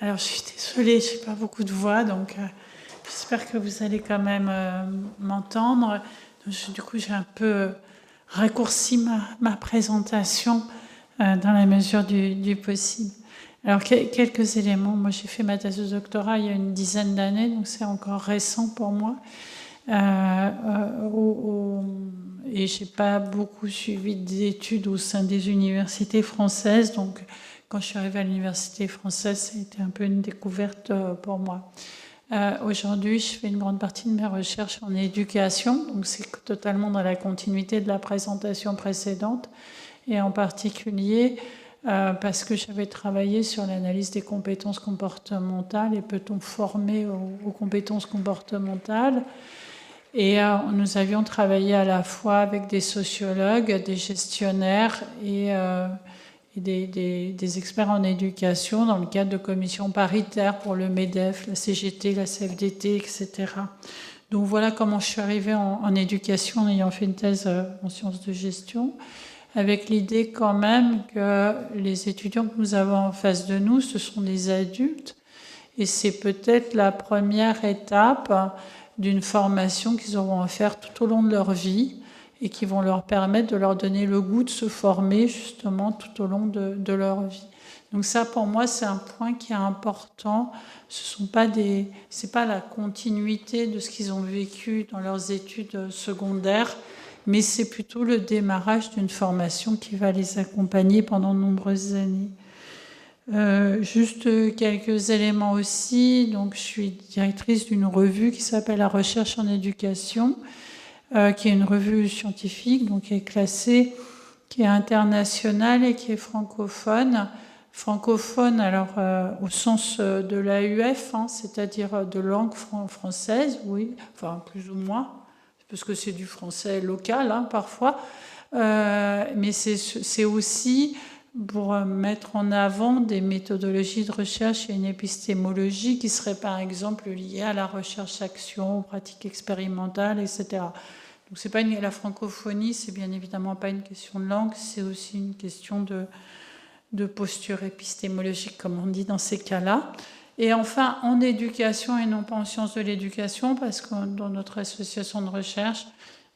Alors, je suis désolée, je n'ai pas beaucoup de voix, donc j'espère que vous allez quand même m'entendre. Du coup, j'ai un peu raccourci ma présentation dans la mesure du possible. Alors, quelques éléments. Moi, j'ai fait ma thèse de doctorat il y a une dizaine d'années, donc c'est encore récent pour moi. Et je n'ai pas beaucoup suivi d'études au sein des universités françaises, donc quand je suis arrivée à l'université française, ça a été un peu une découverte pour moi. Aujourd'hui, je fais une grande partie de mes recherches en éducation, donc c'est totalement dans la continuité de la présentation précédente, et en particulier parce que j'avais travaillé sur l'analyse des compétences comportementales et peut-on former aux compétences comportementales. Et nous avions travaillé à la fois avec des sociologues, des gestionnaires et des experts en éducation dans le cadre de commissions paritaires pour le MEDEF, la CGT, la CFDT, etc. Donc voilà comment je suis arrivée en éducation en ayant fait une thèse en sciences de gestion, avec l'idée quand même que les étudiants que nous avons en face de nous, ce sont des adultes, et c'est peut-être la première étape d'une formation qu'ils auront à faire tout au long de leur vie et qui vont leur permettre de leur donner le goût de se former justement tout au long de leur vie. Donc ça, pour moi, c'est un point qui est important. C'est pas la continuité de ce qu'ils ont vécu dans leurs études secondaires, mais c'est plutôt le démarrage d'une formation qui va les accompagner pendant de nombreuses années. Juste quelques éléments aussi. Donc, je suis directrice d'une revue qui s'appelle La Recherche en éducation, qui est une revue scientifique, donc qui est classée, qui est internationale et qui est francophone. Francophone, alors au sens de l'AUF, c'est-à-dire de langue française, oui, enfin plus ou moins, parce que c'est du français local parfois, mais c'est aussi pour mettre en avant des méthodologies de recherche et une épistémologie qui serait par exemple liée à la recherche-action, aux pratiques expérimentales, etc. Donc c'est pas la francophonie, c'est bien évidemment pas une question de langue, c'est aussi une question de posture épistémologique, comme on dit dans ces cas-là. Et enfin, en éducation et non pas en sciences de l'éducation, parce que dans notre association de recherche,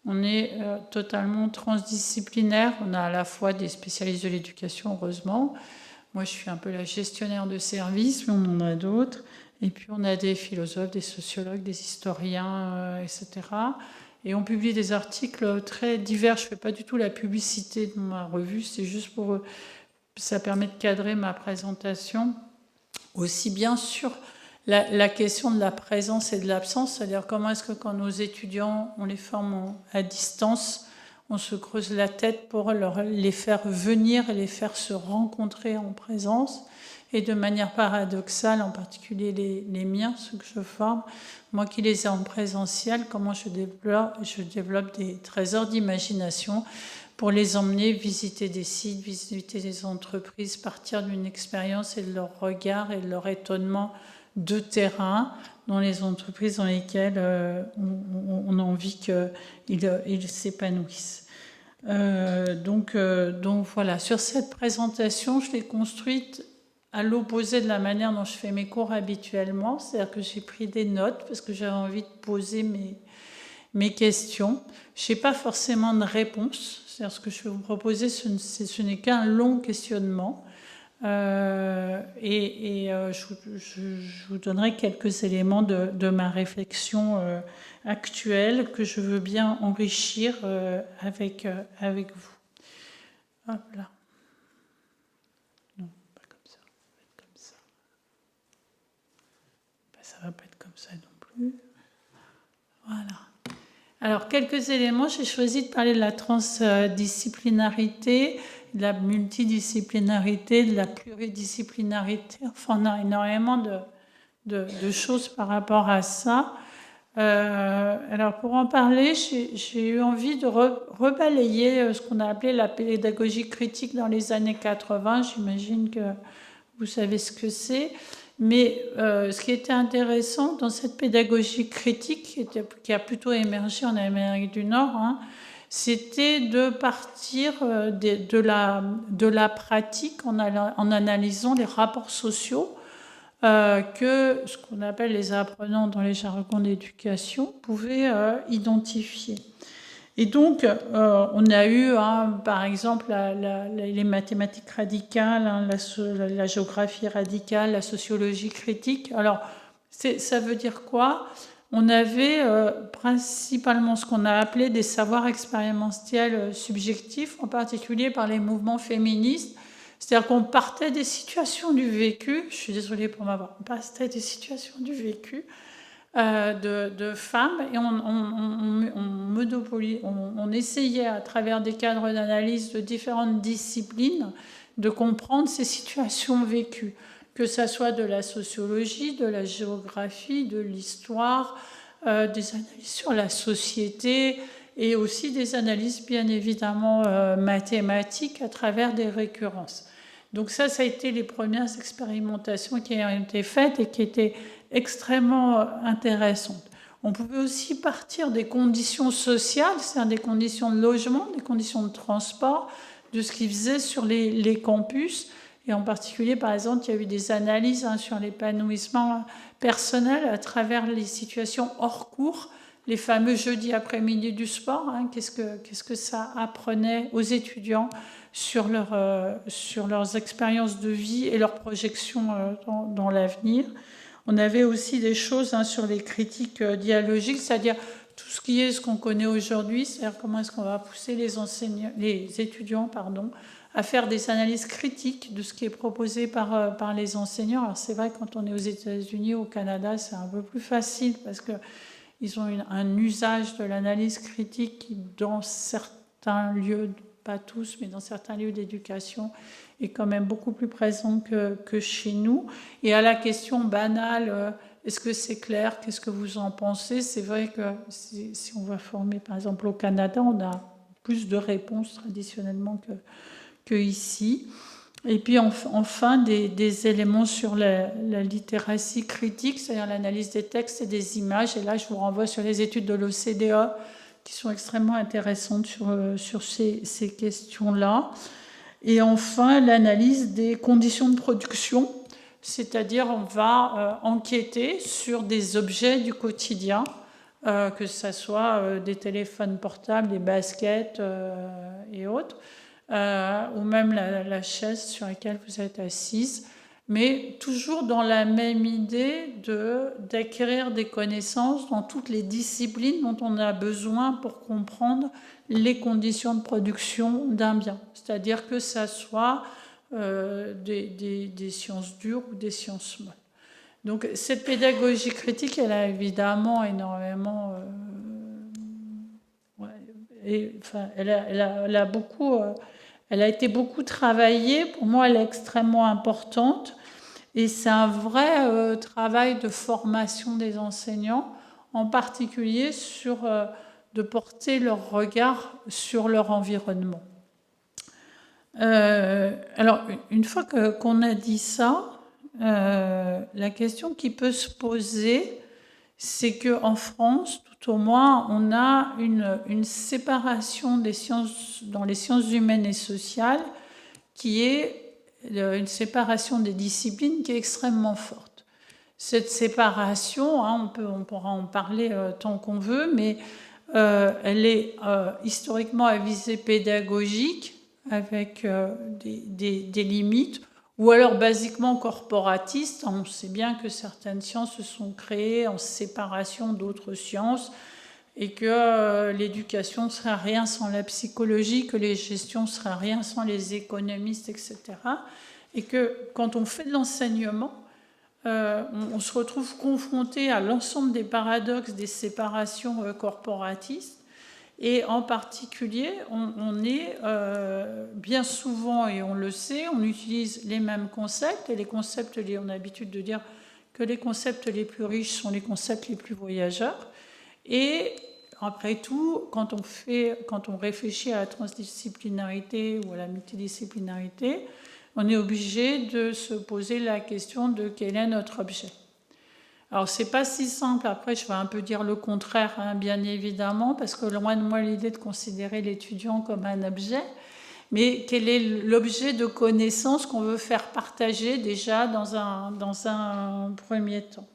on est totalement transdisciplinaire. On a à la fois des spécialistes de l'éducation, heureusement. Moi, je suis un peu la gestionnaire de services, mais on en a d'autres. Et puis, on a des philosophes, des sociologues, des historiens, etc. Et on publie des articles très divers. Je ne fais pas du tout la publicité de ma revue, c'est juste pour... Ça permet de cadrer ma présentation. Aussi bien sur la question de la présence et de l'absence, c'est-à-dire comment est-ce que quand nos étudiants, on les forme à distance, on se creuse la tête pour les faire venir et les faire se rencontrer en présence. Et de manière paradoxale, en particulier les miens, ceux que je forme, moi qui les ai en présentiel, comment je développe des trésors d'imagination pour les emmener visiter des sites, visiter des entreprises, partir d'une expérience et de leur regard et de leur étonnement de terrain dans les entreprises dans lesquelles on a envie qu'ils s'épanouissent. Donc voilà, sur cette présentation, je l'ai construite à l'opposé de la manière dont je fais mes cours habituellement, c'est-à-dire que j'ai pris des notes parce que j'avais envie de poser mes questions. Je n'ai pas forcément de réponse. C'est-à-dire ce que je vais vous proposer, ce n'est qu'un long questionnement. Je vous donnerai quelques éléments de ma réflexion actuelle que je veux bien enrichir avec vous. Hop là. Non, pas comme ça. Ça va être comme ça. Ça ne va pas être comme ça non plus. Voilà. Alors, quelques éléments. J'ai choisi de parler de la transdisciplinarité, de la multidisciplinarité, de la pluridisciplinarité. Enfin, on a énormément de choses par rapport à ça. Alors, pour en parler, j'ai eu envie de rebalayer ce qu'on a appelé la pédagogie critique dans les années 80. J'imagine que vous savez ce que c'est. Mais ce qui était intéressant dans cette pédagogie critique, qui a plutôt émergé en Amérique du Nord, c'était de partir de la pratique en analysant les rapports sociaux que ce qu'on appelle les apprenants dans les jargons d'éducation pouvaient identifier. Et donc, on a eu, par exemple, les mathématiques radicales, la géographie radicale, la sociologie critique. Alors, ça veut dire quoi? On avait principalement ce qu'on a appelé des savoirs expérientiels subjectifs, en particulier par les mouvements féministes. C'est-à-dire qu'on partait des situations du vécu, je suis désolée pour m'avoir, on partait des situations du vécu de femmes et on essayait à travers des cadres d'analyse de différentes disciplines de comprendre ces situations vécues, que ça soit de la sociologie, de la géographie, de l'histoire, des analyses sur la société et aussi des analyses bien évidemment mathématiques à travers des récurrences. Donc ça a été les premières expérimentations qui ont été faites et qui étaient extrêmement intéressantes. On pouvait aussi partir des conditions sociales, c'est-à-dire des conditions de logement, des conditions de transport, de ce qu'ils faisaient sur les campus. Et en particulier, par exemple, il y a eu des analyses sur l'épanouissement personnel à travers les situations hors cours, les fameux jeudis après-midi du sport. Qu'est-ce que ça apprenait aux étudiants sur leurs expériences de vie et leurs projections dans l'avenir. On avait aussi des choses sur les critiques dialogiques, c'est-à-dire tout ce qui est ce qu'on connaît aujourd'hui, c'est-à-dire comment est-ce qu'on va pousser les étudiants à faire des analyses critiques de ce qui est proposé par les enseignants. Alors c'est vrai, quand on est aux États-Unis, au Canada, c'est un peu plus facile parce qu'ils ont un usage de l'analyse critique qui, dans certains lieux, pas tous, mais dans certains lieux d'éducation, est quand même beaucoup plus présent que chez nous. Et à la question banale, est-ce que c'est clair? Qu'est-ce que vous en pensez? C'est vrai que si on va former, par exemple, au Canada, on a plus de réponses traditionnellement que ici. Et puis enfin, des éléments sur la littératie critique, c'est-à-dire l'analyse des textes et des images. Et là, je vous renvoie sur les études de l'OCDE qui sont extrêmement intéressantes sur ces questions-là. Et enfin, l'analyse des conditions de production, c'est-à-dire on va enquêter sur des objets du quotidien, que ce soit des téléphones portables, des baskets et autres, ou même la chaise sur laquelle vous êtes assise, mais toujours dans la même idée d'acquérir des connaissances dans toutes les disciplines dont on a besoin pour comprendre les conditions de production d'un bien. C'est-à-dire que ça soit des sciences dures ou des sciences molles. Donc cette pédagogie critique, elle a évidemment énormément... elle a été beaucoup travaillée. Pour moi, elle est extrêmement importante. Et c'est un vrai travail de formation des enseignants, en particulier de porter leur regard sur leur environnement. Alors, une fois qu'on a dit ça, la question qui peut se poser, c'est qu'en France, tout au moins, on a une séparation des sciences, dans les sciences humaines et sociales qui est une séparation des disciplines qui est extrêmement forte. Cette séparation, on pourra en parler tant qu'on veut, mais elle est historiquement à visée pédagogique avec des limites, ou alors basiquement corporatiste. On sait bien que certaines sciences se sont créées en séparation d'autres sciences et que l'éducation ne serait rien sans la psychologie, que les gestions ne seraient rien sans les économistes, etc. Et que quand on fait de l'enseignement, on se retrouve confronté à l'ensemble des paradoxes des séparations corporatistes. Et en particulier, on est bien souvent, et on le sait, on utilise les mêmes concepts. Et les concepts, on a l'habitude de dire que les concepts les plus riches sont les concepts les plus voyageurs. Et après tout, quand on réfléchit à la transdisciplinarité ou à la multidisciplinarité, on est obligé de se poser la question de quel est notre objet. Alors, c'est pas si simple. Après, je vais un peu dire le contraire, bien évidemment, parce que loin de moi l'idée de considérer l'étudiant comme un objet. Mais quel est l'objet de connaissance qu'on veut faire partager déjà dans un premier temps?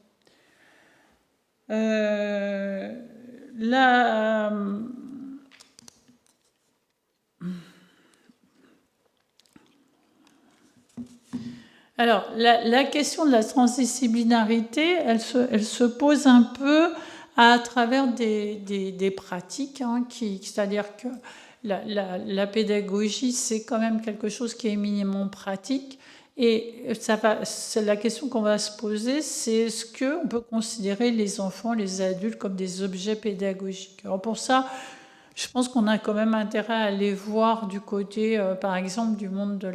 Là, alors, la question de la transdisciplinarité, elle se pose un peu à travers des pratiques, hein, c'est-à-dire que la pédagogie, c'est quand même quelque chose qui est éminemment pratique. Et c'est la question qu'on va se poser, c'est est-ce qu'on peut considérer les enfants, les adultes comme des objets pédagogiques? Alors pour ça, je pense qu'on a quand même intérêt à aller voir du côté, par exemple, du monde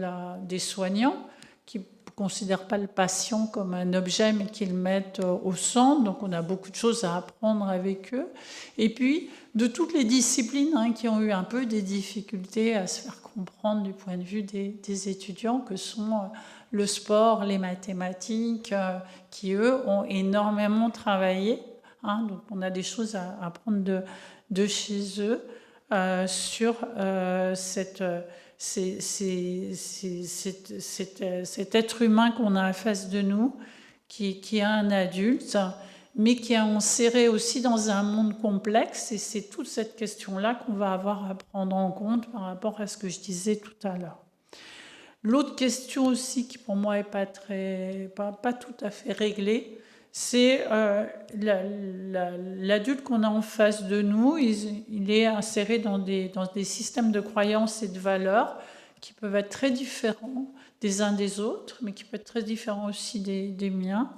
des soignants, qui ne considèrent pas le patient comme un objet, mais qui le mettent au centre. Donc on a beaucoup de choses à apprendre avec eux. Et puis, de toutes les disciplines, hein, qui ont eu un peu des difficultés à se faire comprendre du point de vue des étudiants, que sont le sport, les mathématiques, qui, eux, ont énormément travaillé. Hein. Donc on a des choses à apprendre de chez eux sur cet être humain qu'on a en face de nous, qui est un adulte, mais qui est inséré aussi dans un monde complexe. Et c'est toute cette question-là qu'on va avoir à prendre en compte par rapport à ce que je disais tout à l'heure. L'autre question aussi qui pour moi n'est pas tout à fait réglée, c'est l'adulte qu'on a en face de nous. Il est inséré dans des systèmes de croyances et de valeurs qui peuvent être très différents des uns des autres, mais qui peuvent être très différents aussi des miens.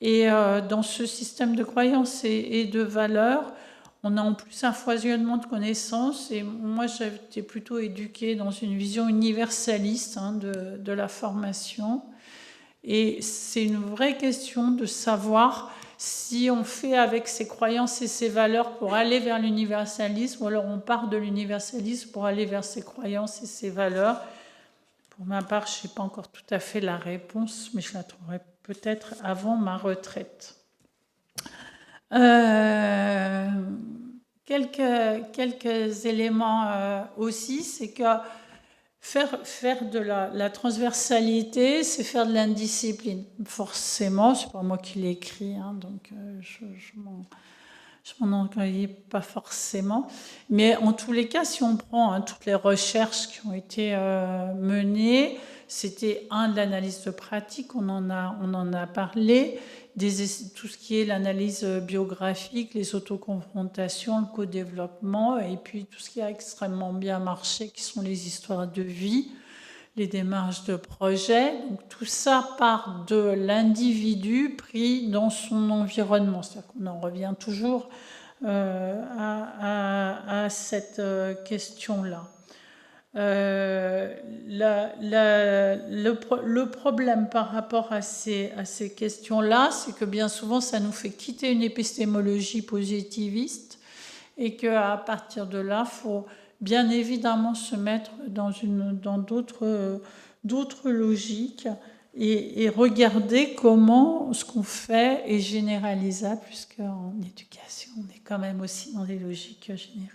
Et dans ce système de croyances et de valeurs, on a en plus un foisonnement de connaissances. Et moi, j'ai été plutôt éduquée dans une vision universaliste, hein, de la formation. Et c'est une vraie question de savoir si on fait avec ses croyances et ses valeurs pour aller vers l'universalisme, ou alors on part de l'universalisme pour aller vers ses croyances et ses valeurs. Pour ma part, je n'ai pas encore tout à fait la réponse, mais je la trouverai peut-être avant ma retraite. Quelques éléments aussi, c'est que faire de la transversalité, c'est faire de l'indiscipline. Forcément, c'est pas moi qui l'ai écrit, hein, donc je m'en employais pas forcément. Mais en tous les cas, si on prend, hein, toutes les recherches qui ont été menées, c'était de l'analyse de pratique, on en a parlé, tout ce qui est l'analyse biographique, les autoconfrontations, le co-développement, et puis tout ce qui a extrêmement bien marché, qui sont les histoires de vie, les démarches de projet. Donc tout ça part de l'individu pris dans son environnement. C'est-à-dire qu'on en revient toujours à cette question-là. Le problème par rapport à ces questions-là, c'est que bien souvent, ça nous fait quitter une épistémologie positiviste et qu'à partir de là, il faut bien évidemment se mettre dans d'autres logiques et regarder comment ce qu'on fait est généralisable, puisqu'en éducation, on est quand même aussi dans des logiques généralisées.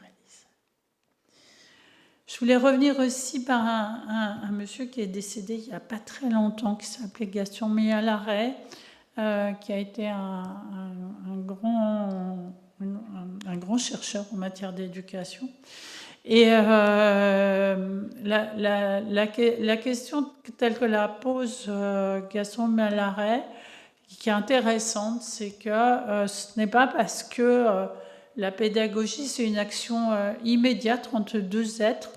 Je voulais revenir aussi par un monsieur qui est décédé il n'y a pas très longtemps, qui s'appelait Gaston Mialarey, qui a été un grand chercheur en matière d'éducation. Et la question telle que la pose Gaston Mialarey, qui est intéressante, c'est que ce n'est pas parce que la pédagogie, c'est une action immédiate entre deux êtres,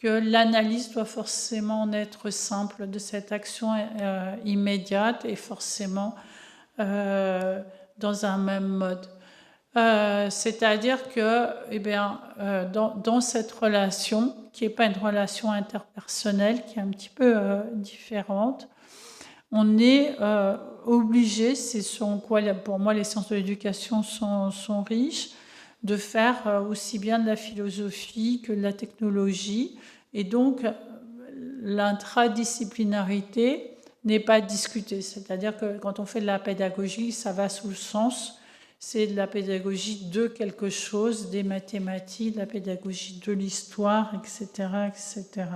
que l'analyse doit forcément être simple de cette action immédiate et forcément dans un même mode. C'est-à-dire que dans cette relation, qui n'est pas une relation interpersonnelle, qui est un petit peu différente, on est obligé, c'est sur quoi pour moi les sciences de l'éducation sont riches, de faire aussi bien de la philosophie que de la technologie. Et donc, l'intradisciplinarité n'est pas discutée. C'est-à-dire que quand on fait de la pédagogie, ça va sous le sens, c'est de la pédagogie de quelque chose, des mathématiques, de la pédagogie de l'histoire, etc., etc.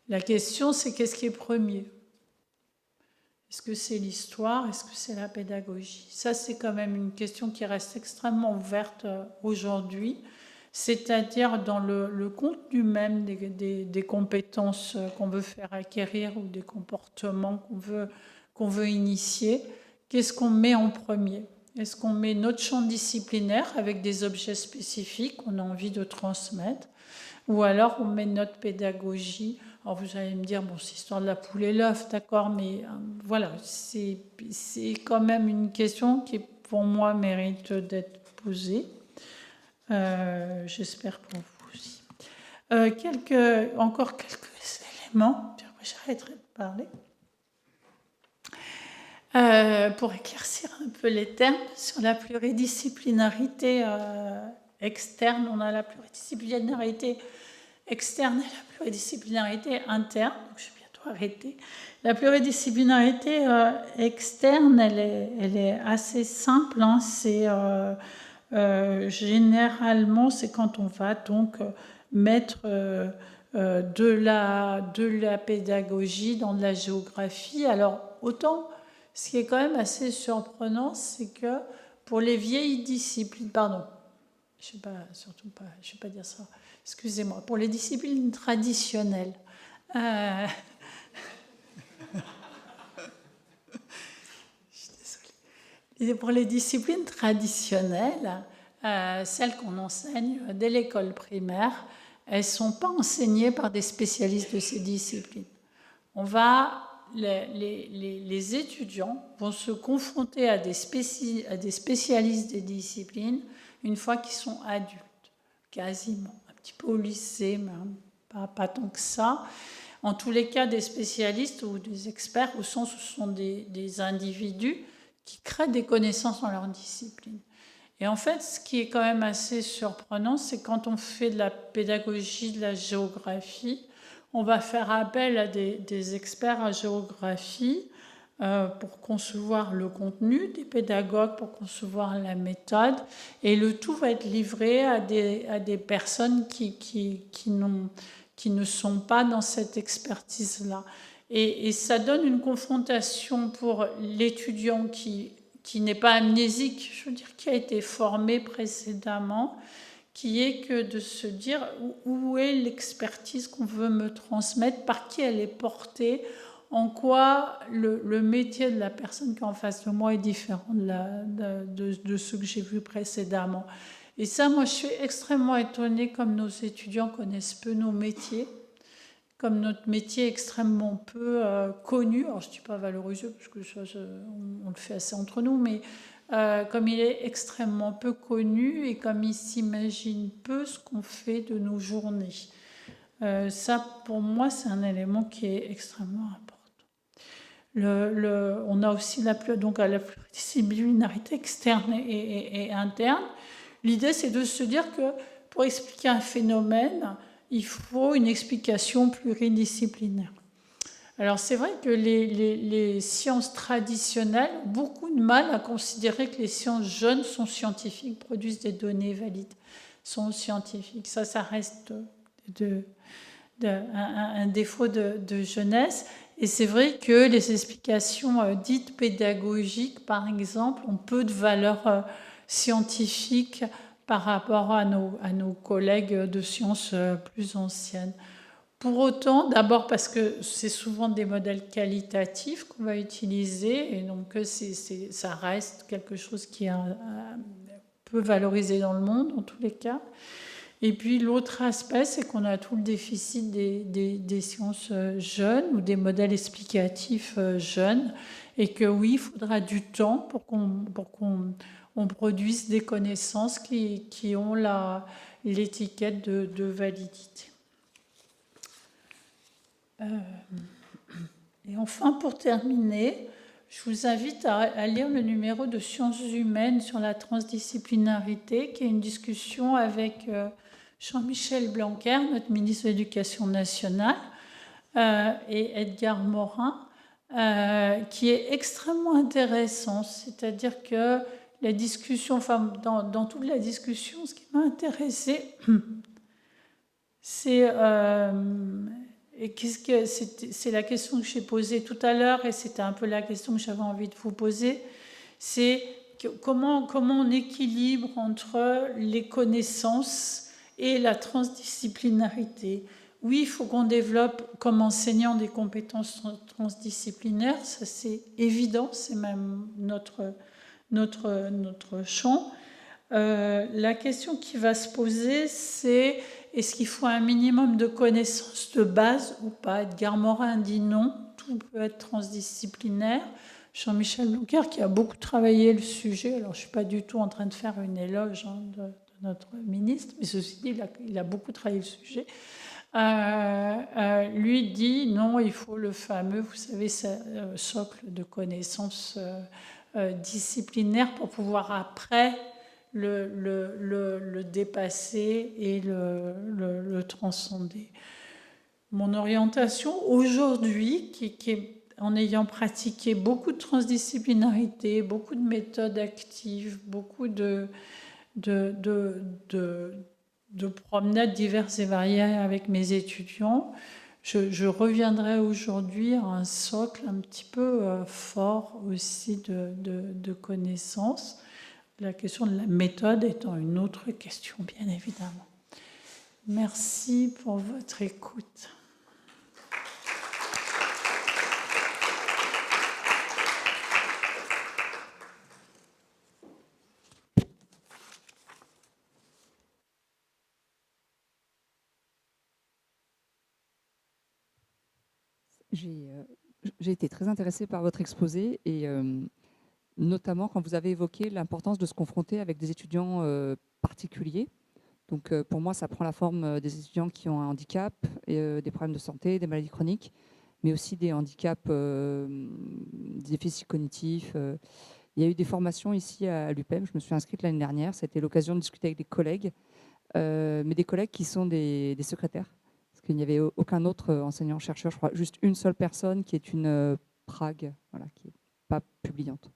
La question, c'est qu'est-ce qui est premier? Est-ce que c'est l'histoire? Est-ce que c'est la pédagogie? Ça, c'est quand même une question qui reste extrêmement ouverte aujourd'hui, c'est-à-dire dans le contenu même des compétences qu'on veut faire acquérir ou des comportements qu'on veut initier. Qu'est-ce qu'on met en premier? Est-ce qu'on met notre champ disciplinaire avec des objets spécifiques qu'on a envie de transmettre? Ou alors on met notre pédagogie? Alors vous allez me dire, bon, c'est l'histoire de la poule et l'œuf, d'accord, mais voilà, c'est quand même une question qui, pour moi, mérite d'être posée. J'espère pour vous aussi. Encore quelques éléments, puis après j'arrêterai de parler. Pour éclaircir un peu les termes, sur la pluridisciplinarité externe, on a la pluridisciplinarité externe et la pluridisciplinarité interne. Donc, je vais bientôt arrêter. La pluridisciplinarité externe, elle est assez simple. Hein. C'est généralement, c'est quand on va donc mettre de la pédagogie dans de la géographie. Alors, autant, ce qui est quand même assez surprenant, c'est que pour les vieilles disciplines, pardon, je ne vais pas dire ça. Excusez-moi, pour les disciplines traditionnelles, je suis désolée. Pour les disciplines traditionnelles, celles qu'on enseigne dès l'école primaire, elles ne sont pas enseignées par des spécialistes de ces disciplines. Les étudiants vont se confronter à des spécialistes des disciplines une fois qu'ils sont adultes, quasiment. Un petit peu au lycée, mais pas tant que ça. En tous les cas, des spécialistes ou des experts, au sens où ce sont des individus qui créent des connaissances dans leur discipline. Et en fait, ce qui est quand même assez surprenant, c'est quand on fait de la pédagogie, de la géographie, on va faire appel à des experts en géographie pour concevoir le contenu, des pédagogues pour concevoir la méthode, et le tout va être livré à des personnes qui ne sont pas dans cette expertise-là. Et ça donne une confrontation pour l'étudiant qui n'est pas amnésique, je veux dire, qui a été formé précédemment, qui est que de se dire où est l'expertise qu'on veut me transmettre, par qui elle est portée, en quoi le métier de la personne qui est en face de moi est différent de ce que j'ai vu précédemment. Et ça, moi, je suis extrêmement étonnée comme nos étudiants connaissent peu nos métiers, comme notre métier est extrêmement peu connu. Alors, je ne dis pas valorisé, parce que ça, on le fait assez entre nous, mais comme il est extrêmement peu connu et comme il s'imagine peu ce qu'on fait de nos journées. Ça, pour moi, c'est un élément qui est extrêmement important. On a aussi la pluridisciplinarité externe et interne. L'idée, c'est de se dire que pour expliquer un phénomène, il faut une explication pluridisciplinaire. Alors c'est vrai que les sciences traditionnelles ont beaucoup de mal à considérer que les sciences jeunes sont scientifiques, produisent des données valides, sont scientifiques. Ça reste un défaut de jeunesse. Et c'est vrai que les explications dites pédagogiques, par exemple, ont peu de valeur scientifique par rapport à nos collègues de sciences plus anciennes. Pour autant, d'abord parce que c'est souvent des modèles qualitatifs qu'on va utiliser, et donc ça reste quelque chose qui est peu valorisé dans le monde, en tous les cas. Et puis l'autre aspect, c'est qu'on a tout le déficit des sciences jeunes ou des modèles explicatifs jeunes, et que oui, il faudra du temps pour qu'on produise des connaissances qui ont l'étiquette de validité. Et enfin, pour terminer, je vous invite à lire le numéro de Sciences humaines sur la transdisciplinarité, qui est une discussion avec Jean-Michel Blanquer, notre ministre de l'Éducation nationale, et Edgar Morin, qui est extrêmement intéressant. C'est-à-dire que la discussion, enfin, dans toute la discussion, ce qui m'a intéressé, c'est Et c'est la question que j'ai posée tout à l'heure, et c'était un peu la question que j'avais envie de vous poser, c'est comment on équilibre entre les connaissances et la transdisciplinarité. Oui, il faut qu'on développe comme enseignant des compétences transdisciplinaires, ça c'est évident, c'est même notre champ. La question qui va se poser, c'est est-ce qu'il faut un minimum de connaissances de base ou pas? Edgar Morin dit non, tout peut être transdisciplinaire. Jean-Michel Blanquer, qui a beaucoup travaillé le sujet, alors je ne suis pas du tout en train de faire une éloge de notre ministre, mais ceci dit, il a beaucoup travaillé le sujet, lui dit non, il faut le fameux, vous savez, socle de connaissances disciplinaires pour pouvoir après le dépasser et le transcender. Mon orientation aujourd'hui, qui est en ayant pratiqué beaucoup de transdisciplinarité, beaucoup de méthodes actives, beaucoup de promenades diverses et variées avec mes étudiants, je reviendrai aujourd'hui à un socle un petit peu fort aussi de connaissances. La question de la méthode étant une autre question, bien évidemment. Merci pour votre écoute. J'ai été très intéressée par votre exposé et notamment quand vous avez évoqué l'importance de se confronter avec des étudiants particuliers. Donc pour moi, ça prend la forme des étudiants qui ont un handicap, et, des problèmes de santé, des maladies chroniques, mais aussi des handicaps, des déficits cognitifs. Il y a eu des formations ici à l'UPEM, je me suis inscrite l'année dernière, c'était l'occasion de discuter avec des collègues, mais des collègues qui sont des secrétaires. Parce qu'il n'y avait aucun autre enseignant-chercheur, je crois, juste une seule personne qui est une Prague, voilà, qui n'est pas publiante.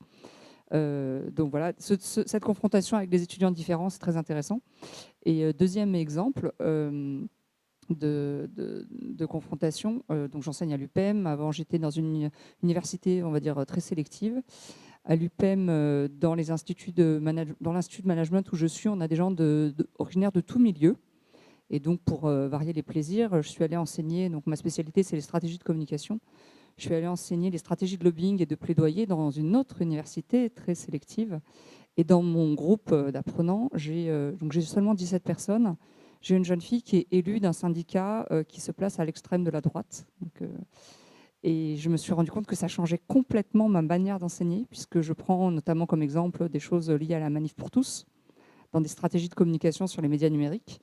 Donc voilà, cette confrontation avec des étudiants différents, c'est très intéressant. Et deuxième exemple de confrontation, donc j'enseigne à l'UPEM. Avant, j'étais dans une université, on va dire, très sélective. À l'UPEM, dans l'institut de management où je suis, on a des gens originaires de tout milieu. Et donc, pour varier les plaisirs, je suis allée enseigner, donc ma spécialité, c'est les stratégies de communication. Je suis allée enseigner les stratégies de lobbying et de plaidoyer dans une autre université très sélective. Et dans mon groupe d'apprenants, j'ai seulement 17 personnes. J'ai une jeune fille qui est élue d'un syndicat qui se place à l'extrême de la droite. Donc, et je me suis rendu compte que ça changeait complètement ma manière d'enseigner, puisque je prends notamment comme exemple des choses liées à la manif pour tous, dans des stratégies de communication sur les médias numériques.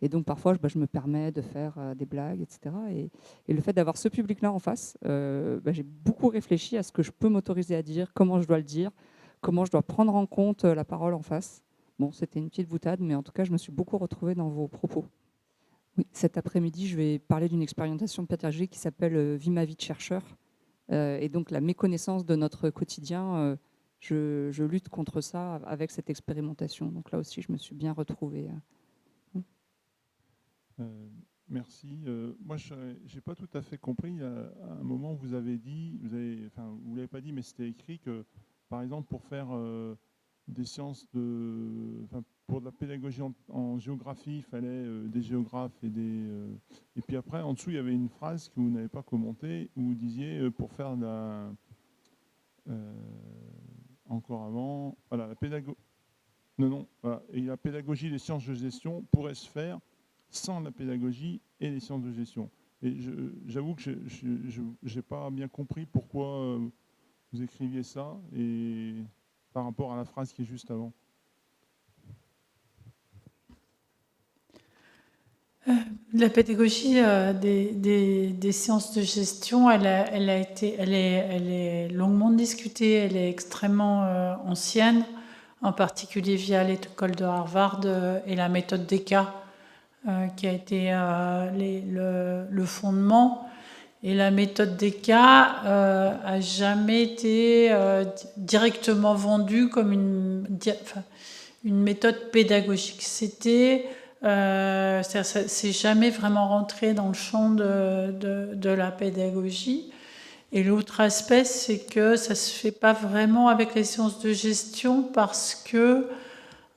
Et donc, parfois, je me permets de faire des blagues, etc. Et le fait d'avoir ce public-là en face, j'ai beaucoup réfléchi à ce que je peux m'autoriser à dire, comment je dois le dire, comment je dois prendre en compte la parole en face. Bon, c'était une petite boutade, mais en tout cas, je me suis beaucoup retrouvée dans vos propos. Oui, cet après-midi, je vais parler d'une expérimentation pédagogique qui s'appelle « Vie ma vie de chercheur ». Et donc, la méconnaissance de notre quotidien, je lutte contre ça avec cette expérimentation. Donc là aussi, je me suis bien retrouvée. Merci. Moi, je n'ai pas tout à fait compris. À un moment, vous avez dit, vous ne l'avez pas dit, mais c'était écrit que, par exemple, pour faire des sciences pour de la pédagogie en géographie, il fallait des géographes et puis après, en dessous, il y avait une phrase que vous n'avez pas commentée où vous disiez pour faire de la encore avant, voilà, la pédagogie. Non, voilà. Et la pédagogie des sciences de gestion pourrait se faire sans la pédagogie et les sciences de gestion. Et j'avoue que je n'ai pas bien compris pourquoi vous écriviez ça et par rapport à la phrase qui est juste avant. La pédagogie des sciences de gestion, elle est longuement discutée, elle est extrêmement ancienne, en particulier via l'école de Harvard et la méthode Descartes, qui a été le fondement. Et la méthode Descartes a jamais été directement vendue comme une méthode pédagogique. C'était c'est jamais vraiment rentré dans le champ de la pédagogie. Et l'autre aspect, c'est que ça se fait pas vraiment avec les sciences de gestion parce que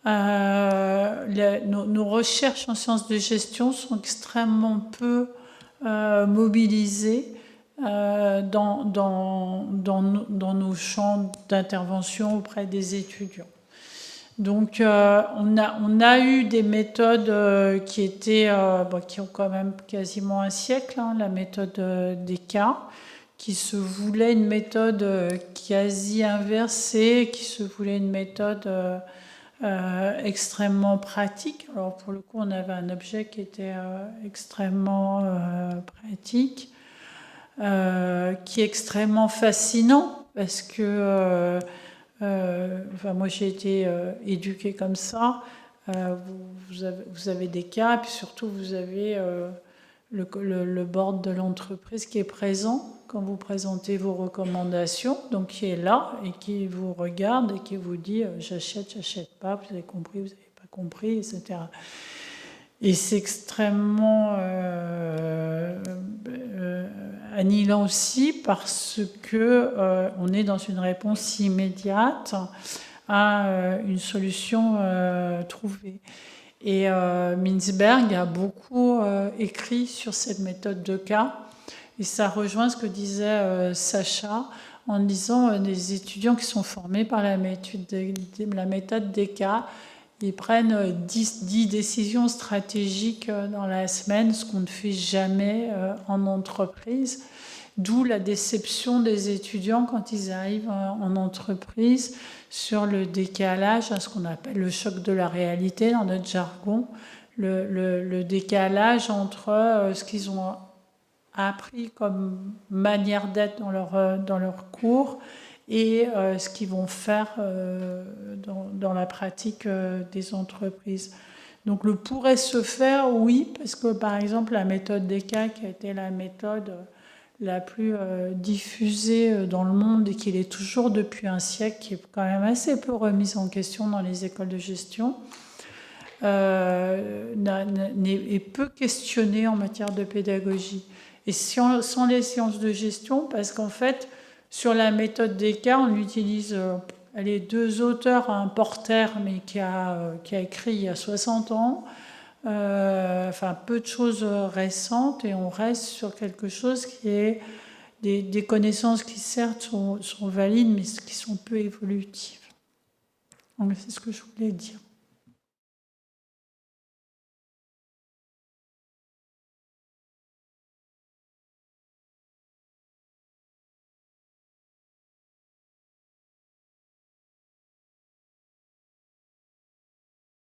nos recherches en sciences de gestion sont extrêmement peu mobilisées dans nos champs d'intervention auprès des étudiants. Donc, on a eu des méthodes qui ont quand même quasiment un siècle, hein, la méthode des cas, qui se voulait une méthode quasi inversée, qui se voulait une méthode extrêmement pratique. Alors, pour le coup, on avait un objet qui était extrêmement pratique, qui est extrêmement fascinant, parce que moi j'ai été éduquée comme ça. Vous avez des cas, puis surtout vous avez le board de l'entreprise qui est présent quand vous présentez vos recommandations, donc qui est là et qui vous regarde et qui vous dit j'achète pas, vous avez compris, vous n'avez pas compris, etc. Et c'est extrêmement annihilant aussi parce que on est dans une réponse immédiate à une solution trouvée. Et Mintzberg a beaucoup écrit sur cette méthode de cas. Et ça rejoint ce que disait Sacha en disant des étudiants qui sont formés par la méthode des cas, ils prennent 10 décisions stratégiques dans la semaine, ce qu'on ne fait jamais en entreprise. D'où la déception des étudiants quand ils arrivent en entreprise sur le décalage, ce qu'on appelle le choc de la réalité dans notre jargon, le décalage entre ce qu'ils ont appris comme manière d'être dans leur cours et ce qu'ils vont faire dans la pratique des entreprises. Donc le pourrait se faire, oui, parce que par exemple la méthode des cas qui a été la méthode la plus diffusée dans le monde et qui l'est toujours depuis un siècle, qui est quand même assez peu remise en question dans les écoles de gestion, est peu questionnée en matière de pédagogie. Et sans les sciences de gestion, parce qu'en fait, sur la méthode des cas, on utilise les deux auteurs, un Porter, mais qui a écrit il y a 60 ans, peu de choses récentes, et on reste sur quelque chose qui est des connaissances qui certes sont valides, mais qui sont peu évolutives. Donc c'est ce que je voulais dire.